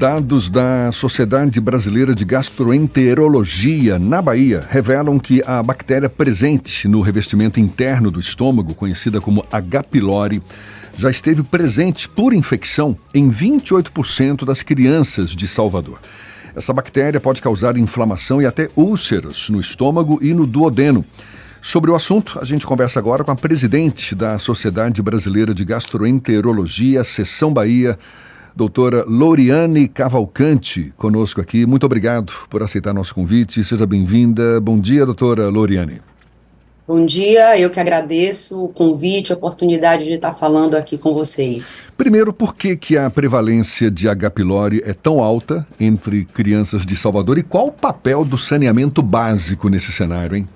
Dados da Sociedade Brasileira de Gastroenterologia, na Bahia, revelam que a bactéria presente no revestimento interno do estômago, conhecida como H. pylori, já esteve presente por infecção em 28% das crianças de Salvador. Essa bactéria pode causar inflamação e até úlceras no estômago e no duodeno. Sobre o assunto, a gente conversa agora com a presidente da Sociedade Brasileira de Gastroenterologia, Seção Bahia, doutora Loriane Cavalcante, conosco aqui. Muito obrigado por aceitar nosso convite. Seja bem-vinda. Bom dia, doutora Loriane. Bom dia, eu que agradeço o convite, a oportunidade de estar falando aqui com vocês. Primeiro, por que a prevalência de H. pylori é tão alta entre crianças de Salvador e qual o papel do saneamento básico nesse cenário, hein?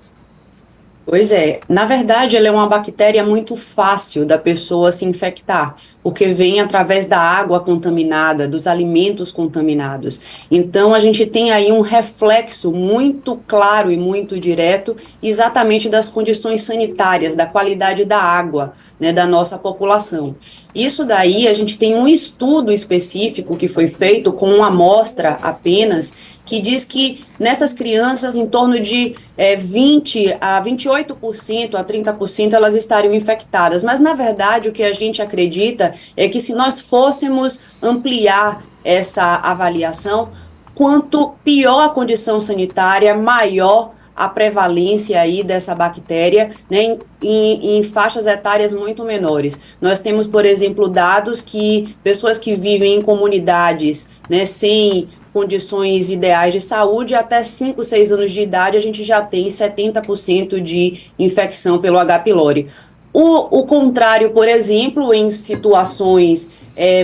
Pois é, na verdade ela é uma bactéria muito fácil da pessoa se infectar, porque vem através da água contaminada, dos alimentos contaminados. Então a gente tem aí um reflexo muito claro e muito direto exatamente das condições sanitárias, da qualidade da água, né, da nossa população. Isso daí a gente tem um estudo específico que foi feito com uma amostra apenas, que diz que nessas crianças, em torno de 20% a 28% a 30% elas estariam infectadas. Mas, na verdade, o que a gente acredita é que se nós fôssemos ampliar essa avaliação, quanto pior a condição sanitária, maior a prevalência aí dessa bactéria, né, em faixas etárias muito menores. Nós temos, por exemplo, dados que pessoas que vivem em comunidades, né, sem condições ideais de saúde, até 5, 6 anos de idade, a gente já tem 70% de infecção pelo H. pylori. O contrário, por exemplo, em situações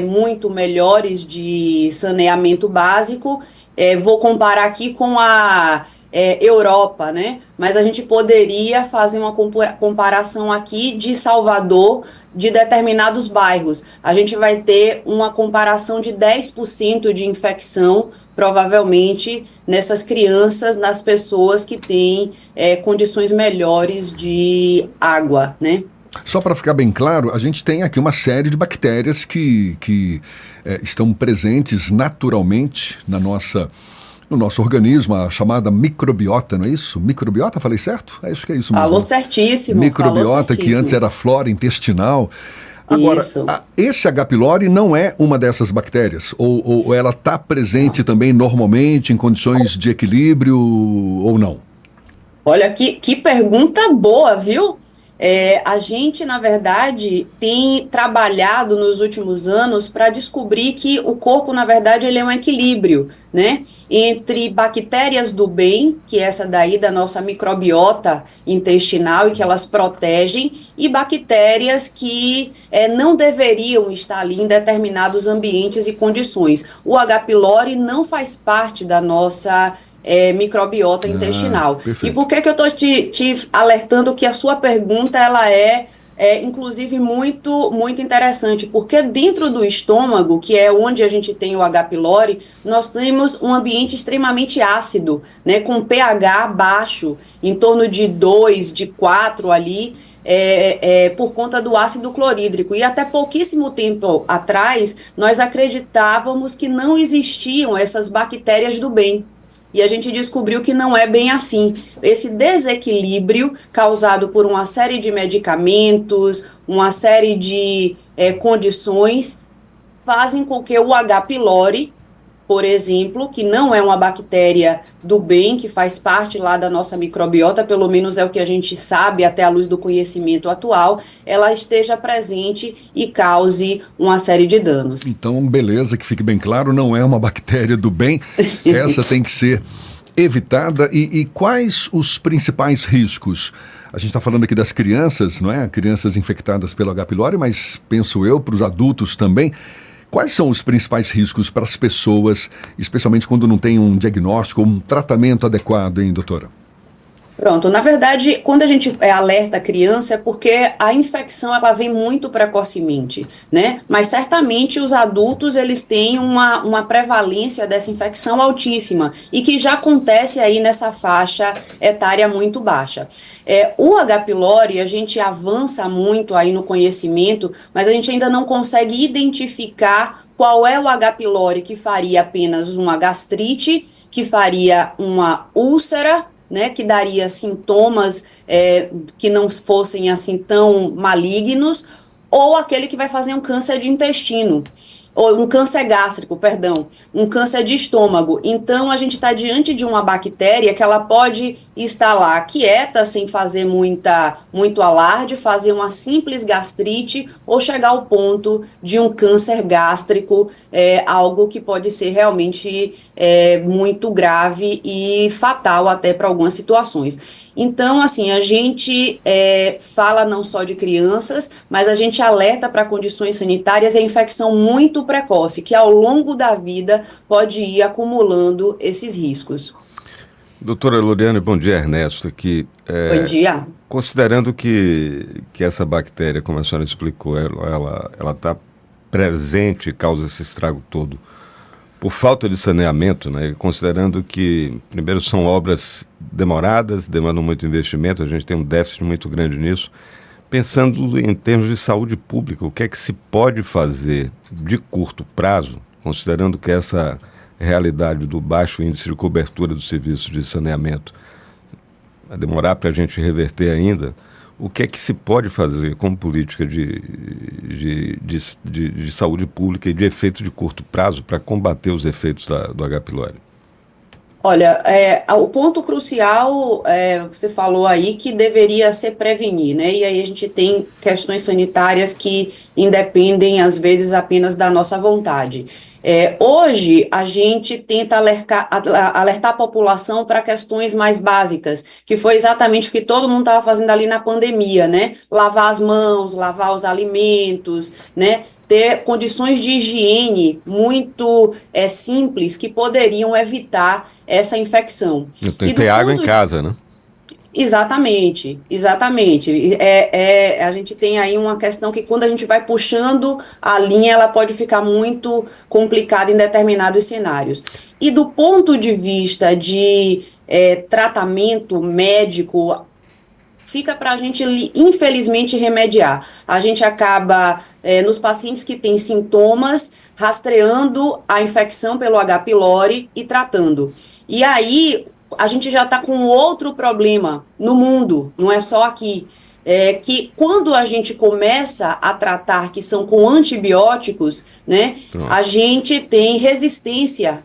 muito melhores de saneamento básico, vou comparar aqui com a Europa, né? Mas a gente poderia fazer uma comparação aqui de Salvador, de determinados bairros. A gente vai ter uma comparação de 10% de infecção, provavelmente, nessas crianças, nas pessoas que têm condições melhores de água, né? Só para ficar bem claro, a gente tem aqui uma série de bactérias que estão presentes naturalmente no nosso organismo, a chamada microbiota, não é isso? Microbiota, falei certo? Acho que é isso mesmo. Falou certíssimo. Microbiota, que antes era flora intestinal. Agora, esse H. pylori não é uma dessas bactérias? Ou ela está presente também normalmente, em condições de equilíbrio, ou não? Olha, que pergunta boa, viu? A gente, na verdade, tem trabalhado nos últimos anos para descobrir que o corpo, na verdade, ele é um equilíbrio, né? Entre bactérias do bem, que é essa daí da nossa microbiota intestinal e que elas protegem, e bactérias que não deveriam estar ali em determinados ambientes e condições. O H. pylori não faz parte da nossa microbiota intestinal. Perfeito. E por que eu estou te alertando que a sua pergunta ela inclusive muito interessante, porque dentro do estômago, que é onde a gente tem o H. pylori, nós temos um ambiente extremamente ácido, né, com pH baixo, em torno de 2, de 4 ali, por conta do ácido clorídrico. E até pouquíssimo tempo atrás, nós acreditávamos que não existiam essas bactérias do bem. E a gente descobriu que não é bem assim. Esse desequilíbrio causado por uma série de medicamentos, uma série de condições, fazem com que o H. pylori, por exemplo, que não é uma bactéria do bem, que faz parte lá da nossa microbiota, pelo menos é o que a gente sabe até à luz do conhecimento atual, ela esteja presente e cause uma série de danos. Então, beleza, que fique bem claro, não é uma bactéria do bem, essa tem que ser evitada. E quais os principais riscos? A gente está falando aqui das crianças, não é? Crianças infectadas pelo H. pylori, mas penso eu, para os adultos também. Quais são os principais riscos para as pessoas, especialmente quando não tem um diagnóstico ou um tratamento adequado, hein, doutora? Pronto, na verdade, quando a gente alerta a criança é porque a infecção ela vem muito precocemente, né? Mas certamente os adultos eles têm uma prevalência dessa infecção altíssima e que já acontece aí nessa faixa etária muito baixa. O H. pylori, a gente avança muito aí no conhecimento, mas a gente ainda não consegue identificar qual é o H. pylori que faria apenas uma gastrite, que faria uma úlcera, né, que daria sintomas que não fossem assim tão malignos, ou aquele que vai fazer um câncer de intestino, ou um câncer gástrico, perdão, um câncer de estômago. Então, a gente está diante de uma bactéria que ela pode estar lá quieta, sem fazer muito alarde, fazer uma simples gastrite ou chegar ao ponto de um câncer gástrico, algo que pode ser realmente muito grave e fatal até para algumas situações. Então, assim, a gente fala não só de crianças, mas a gente alerta para condições sanitárias e a infecção muito precoce, que ao longo da vida pode ir acumulando esses riscos. Doutora Loriane, bom dia, Ernesto aqui. Bom dia. Considerando que essa bactéria, como a senhora explicou, ela está presente e causa esse estrago todo por falta de saneamento, né? Considerando que, primeiro, são obras demoradas, demandam muito investimento, a gente tem um déficit muito grande nisso. Pensando em termos de saúde pública, o que é que se pode fazer de curto prazo, considerando que essa realidade do baixo índice de cobertura do serviço de saneamento vai demorar para a gente reverter ainda, o que é que se pode fazer como política de saúde pública e de efeito de curto prazo para combater os efeitos do H. pylori? Olha, o ponto crucial, você falou aí que deveria ser prevenir, né? E aí a gente tem questões sanitárias que independem, às vezes, apenas da nossa vontade. Hoje, a gente tenta alertar a população para questões mais básicas, que foi exatamente o que todo mundo estava fazendo ali na pandemia, né? Lavar as mãos, lavar os alimentos, né? Ter condições de higiene muito simples que poderiam evitar essa infecção. Eu tenho que ter água em casa, né? Exatamente, exatamente. A gente tem aí uma questão que quando a gente vai puxando a linha, ela pode ficar muito complicada em determinados cenários. E do ponto de vista de tratamento médico, fica para a gente, infelizmente, remediar. A gente acaba, nos pacientes que têm sintomas, rastreando a infecção pelo H. pylori e tratando. E aí, a gente já está com outro problema no mundo, não é só aqui. Que quando a gente começa a tratar, que são com antibióticos, né, a gente tem resistência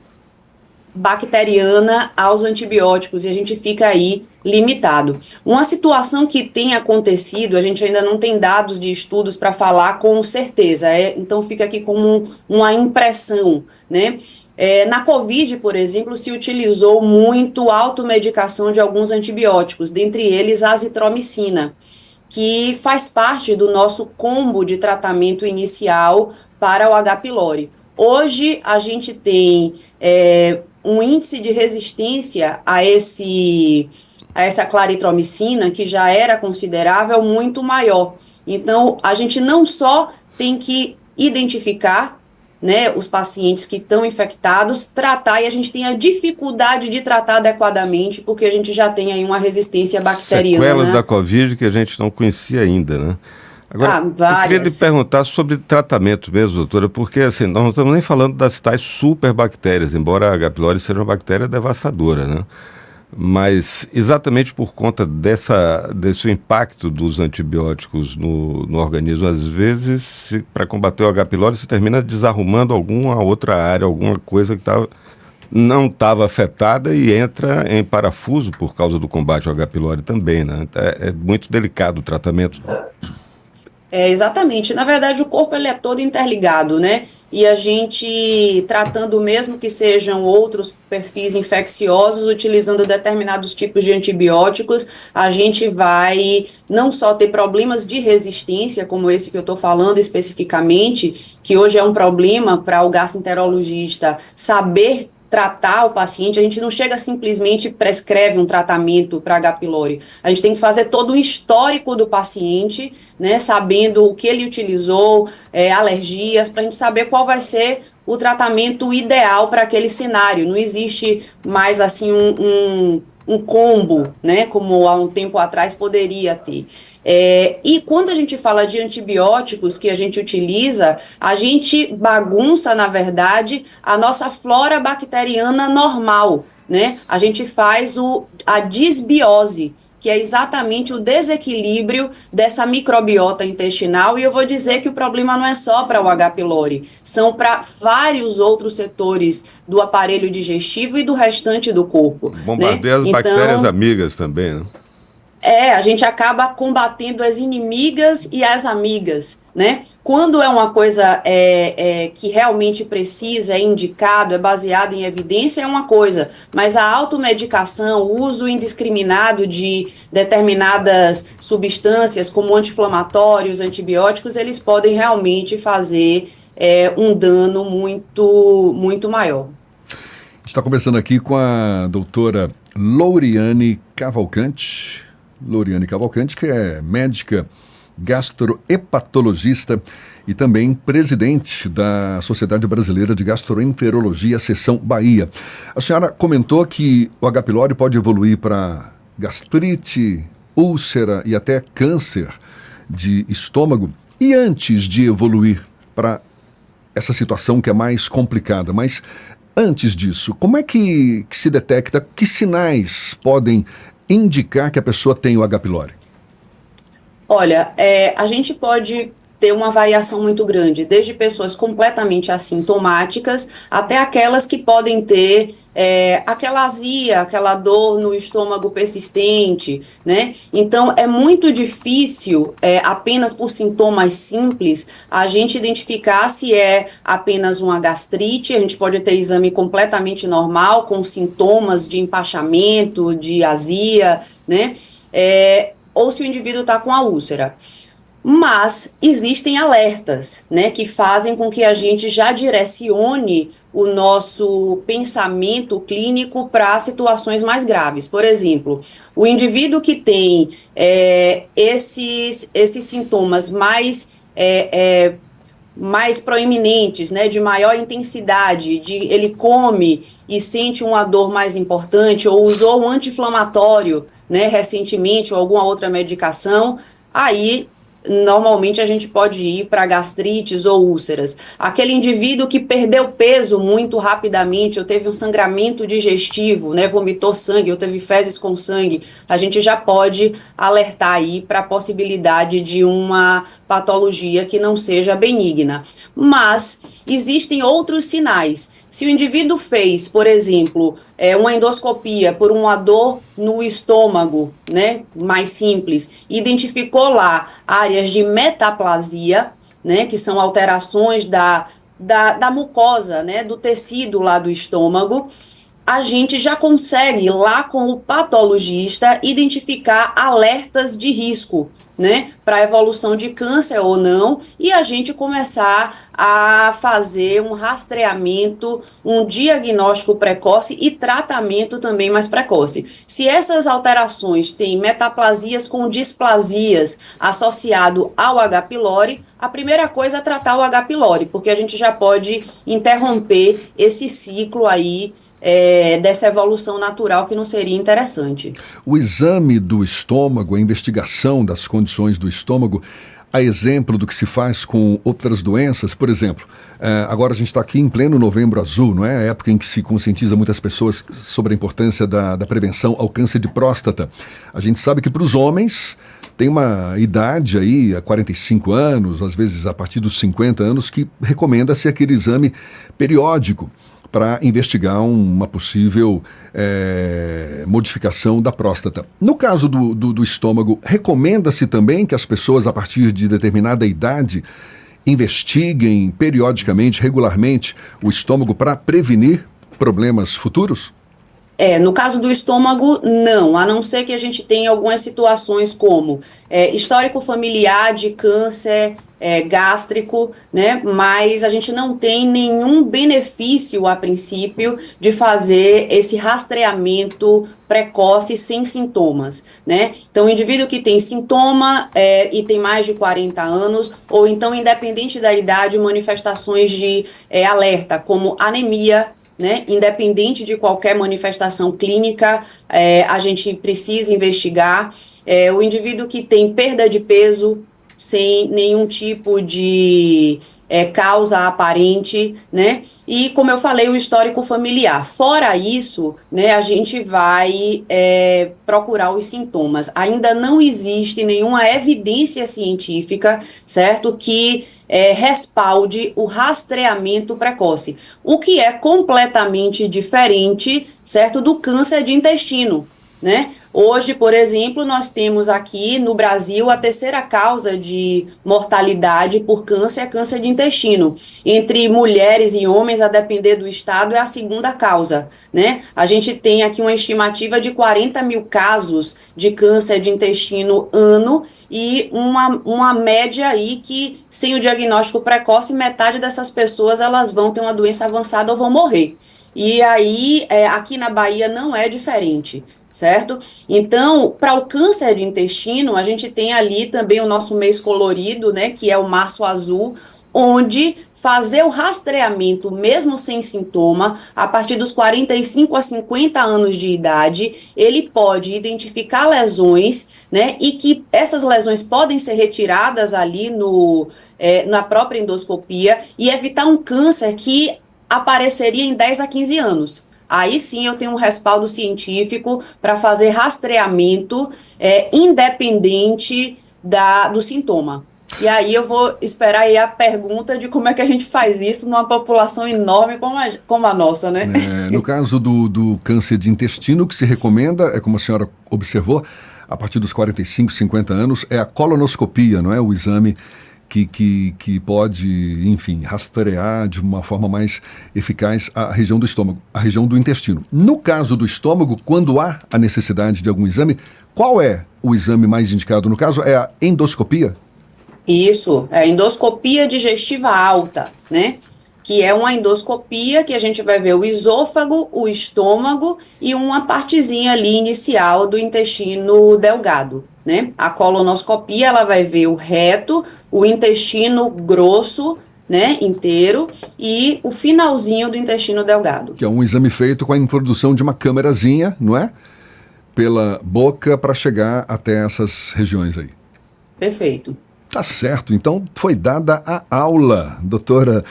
bacteriana aos antibióticos e a gente fica aí limitado. Uma situação que tem acontecido, a gente ainda não tem dados de estudos para falar com certeza, então fica aqui como uma impressão, né? Na Covid, por exemplo, se utilizou muito automedicação de alguns antibióticos, dentre eles a azitromicina, que faz parte do nosso combo de tratamento inicial para o H. pylori. Hoje, a gente tem um índice de resistência a essa claritromicina, que já era considerável, muito maior. Então, a gente não só tem que identificar, né, os pacientes que estão infectados, tratar, e a gente tem a dificuldade de tratar adequadamente, porque a gente já tem aí uma resistência bacteriana. Sequelas da Covid que a gente não conhecia ainda, né? Agora, eu queria lhe perguntar sobre tratamento mesmo, doutora, porque assim, nós não estamos nem falando das tais superbactérias, embora a H. pylori seja uma bactéria devastadora, né? Mas exatamente por conta desse impacto dos antibióticos no organismo, às vezes, para combater o H. pylori, você termina desarrumando alguma outra área, alguma coisa que não estava afetada e entra em parafuso por causa do combate ao H. pylori também, né? É muito delicado o tratamento. Exatamente. Na verdade, o corpo ele é todo interligado, né? E a gente, tratando mesmo que sejam outros perfis infecciosos, utilizando determinados tipos de antibióticos, a gente vai não só ter problemas de resistência, como esse que eu estou falando especificamente, que hoje é um problema para o gastroenterologista saber tratar o paciente. A gente não chega simplesmente prescreve um tratamento para H. pylori. A gente tem que fazer todo o histórico do paciente, né, sabendo o que ele utilizou, alergias, para a gente saber qual vai ser o tratamento ideal para aquele cenário. Não existe mais assim um combo, né, como há um tempo atrás poderia ter. E quando a gente fala de antibióticos que a gente utiliza, a gente bagunça, na verdade, a nossa flora bacteriana normal, né? A gente faz a disbiose, que é exatamente o desequilíbrio dessa microbiota intestinal, e eu vou dizer que o problema não é só para o H. pylori, são para vários outros setores do aparelho digestivo e do restante do corpo, né? Bombardeia as bactérias amigas também, né? A gente acaba combatendo as inimigas e as amigas, né? Quando é uma coisa que realmente precisa, é indicado, é baseado em evidência, é uma coisa, mas a automedicação, o uso indiscriminado de determinadas substâncias, como anti-inflamatórios, antibióticos, eles podem realmente fazer um dano muito, muito maior. Está conversando aqui com a doutora Louriane Cavalcante. Louriane Cavalcante, que é médica gastrohepatologista e também presidente da Sociedade Brasileira de Gastroenterologia, seção Bahia. A senhora comentou que o H. pylori pode evoluir para gastrite, úlcera e até câncer de estômago. E antes de evoluir para essa situação que é mais complicada, mas antes disso, como é que se detecta, que sinais podem indicar que a pessoa tem o H. pylori? Olha, a gente pode ter uma variação muito grande, desde pessoas completamente assintomáticas até aquelas que podem ter aquela azia, aquela dor no estômago persistente, né? Então, é muito difícil, apenas por sintomas simples, a gente identificar se é apenas uma gastrite. A gente pode ter exame completamente normal, com sintomas de empachamento, de azia, né? Ou se o indivíduo está com a úlcera. Mas existem alertas, né, que fazem com que a gente já direcione o nosso pensamento clínico para situações mais graves. Por exemplo, o indivíduo que tem esses sintomas mais proeminentes, né, de maior intensidade, ele come e sente uma dor mais importante, ou usou um anti-inflamatório, né, recentemente, ou alguma outra medicação, aí normalmente a gente pode ir para gastrites ou úlceras. Aquele indivíduo que perdeu peso muito rapidamente, ou teve um sangramento digestivo, né, vomitou sangue, ou teve fezes com sangue, a gente já pode alertar aí para a possibilidade de uma patologia que não seja benigna. Mas existem outros sinais. Se o indivíduo fez, por exemplo, uma endoscopia por uma dor no estômago, né, mais simples, identificou lá áreas de metaplasia, né, que são alterações da mucosa, né, do tecido lá do estômago, a gente já consegue, lá com o patologista, identificar alertas de risco, né, para evolução de câncer ou não, e a gente começar a fazer um rastreamento, um diagnóstico precoce e tratamento também mais precoce. Se essas alterações têm metaplasias com displasias associado ao H. pylori, a primeira coisa é tratar o H. pylori, porque a gente já pode interromper esse ciclo aí dessa evolução natural que não seria interessante. O exame do estômago, a investigação das condições do estômago, a exemplo do que se faz com outras doenças, por exemplo, agora a gente está aqui em pleno Novembro Azul, não é? A época em que se conscientiza muitas pessoas sobre a importância da prevenção ao câncer de próstata. A gente sabe que para os homens tem uma idade aí, há 45 anos, às vezes a partir dos 50 anos, que recomenda-se aquele exame periódico para investigar uma possível modificação da próstata. No caso do estômago, recomenda-se também que as pessoas, a partir de determinada idade, investiguem periodicamente, regularmente, o estômago para prevenir problemas futuros? No caso do estômago, não, a não ser que a gente tenha algumas situações como histórico familiar de câncer gástrico, né? Mas a gente não tem nenhum benefício, a princípio, de fazer esse rastreamento precoce sem sintomas, né? Então, o indivíduo que tem sintoma e tem mais de 40 anos, ou então, independente da idade, manifestações de alerta, como anemia, né? Independente de qualquer manifestação clínica, a gente precisa investigar. O indivíduo que tem perda de peso sem nenhum tipo de causa aparente, né? E, como eu falei, o histórico familiar. Fora isso, né, a gente vai procurar os sintomas. Ainda não existe nenhuma evidência científica, certo, que respalde o rastreamento precoce, o que é completamente diferente, certo, do câncer de intestino, né? Hoje, por exemplo, nós temos aqui no Brasil a terceira causa de mortalidade por câncer é câncer de intestino. Entre mulheres e homens, a depender do estado, é a segunda causa, né? A gente tem aqui uma estimativa de 40 mil casos de câncer de intestino ano e uma média aí que, sem o diagnóstico precoce, metade dessas pessoas elas vão ter uma doença avançada ou vão morrer. E aí, aqui na Bahia não é diferente, certo? Então, para o câncer de intestino, a gente tem ali também o nosso mês colorido, né, que é o Março Azul, onde fazer o rastreamento, mesmo sem sintoma, a partir dos 45 a 50 anos de idade, ele pode identificar lesões, né, e que essas lesões podem ser retiradas ali na própria endoscopia e evitar um câncer que apareceria em 10 a 15 anos. Aí sim eu tenho um respaldo científico para fazer rastreamento independente do sintoma. E aí eu vou esperar aí a pergunta de como é que a gente faz isso numa população enorme como a nossa, né? No caso do câncer de intestino, o que se recomenda, como a senhora observou, a partir dos 45, 50 anos, é a colonoscopia, não é? O exame que pode, enfim, rastrear de uma forma mais eficaz a região do estômago, a região do intestino. No caso do estômago, quando há a necessidade de algum exame, qual é o exame mais indicado? No caso, é a endoscopia? Isso, é a endoscopia digestiva alta, né? Que é uma endoscopia que a gente vai ver o esôfago, o estômago e uma partezinha ali inicial do intestino delgado, né? A colonoscopia, ela vai ver o reto, o intestino grosso, né, inteiro, e o finalzinho do intestino delgado. Que é um exame feito com a introdução de uma câmerazinha, não é? Pela boca para chegar até essas regiões aí. Perfeito. Tá certo, então foi dada a aula, doutora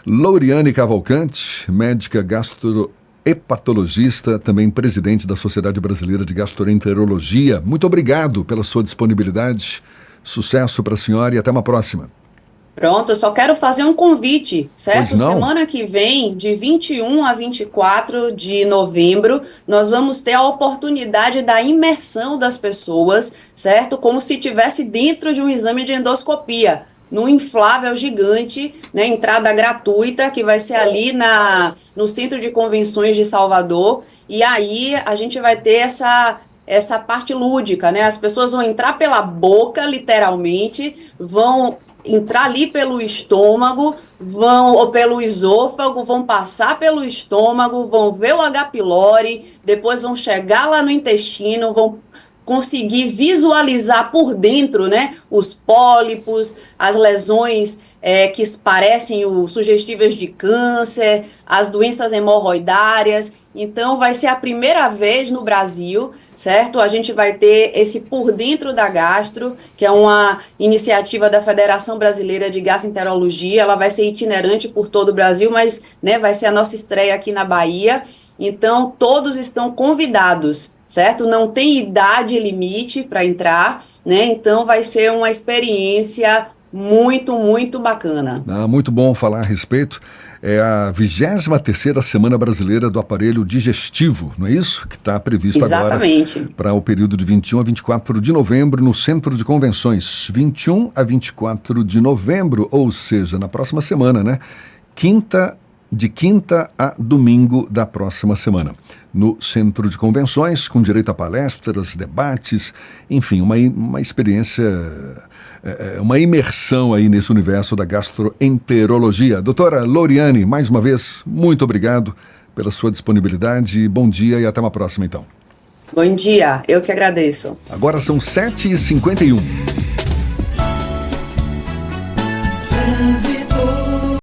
Louriane Cavalcante, médica gastrohepatologista, também presidente da Sociedade Brasileira de Gastroenterologia. Muito obrigado pela sua disponibilidade, sucesso para a senhora e até uma próxima. Pronto, eu só quero fazer um convite, certo? Pois não. Semana que vem, de 21 a 24 de novembro, nós vamos ter a oportunidade da imersão das pessoas, certo? Como se estivesse dentro de um exame de endoscopia, num inflável gigante, né? Entrada gratuita, que vai ser ali no Centro de Convenções de Salvador. E aí a gente vai ter essa parte lúdica, né? As pessoas vão entrar pela boca, literalmente, vão entrar ali pelo estômago, ou pelo esôfago, vão passar pelo estômago, vão ver o H. pylori, depois vão chegar lá no intestino, vão conseguir visualizar por dentro, né, os pólipos, as lesões que parecem sugestíveis de câncer, as doenças hemorroidárias. Então, vai ser a primeira vez no Brasil, certo? A gente vai ter esse Por Dentro da Gastro, que é uma iniciativa da Federação Brasileira de Gastroenterologia. Ela vai ser itinerante por todo o Brasil, mas, né, vai ser a nossa estreia aqui na Bahia. Então, todos estão convidados, certo? Não tem idade limite para entrar, né? Então, vai ser uma experiência muito, muito bacana. Muito bom falar a respeito. É a 23ª Semana Brasileira do Aparelho Digestivo, não é isso? Que está previsto Exatamente. Agora para o período de 21 a 24 de novembro no Centro de Convenções. 21 a 24 de novembro, ou seja, na próxima semana, né? De quinta a domingo da próxima semana. No Centro de Convenções, com direito a palestras, debates, enfim, uma experiência, uma imersão aí nesse universo da gastroenterologia. Doutora Louriane, mais uma vez, muito obrigado pela sua disponibilidade. Bom dia e até uma próxima, então. Bom dia, eu que agradeço. Agora são 7h51.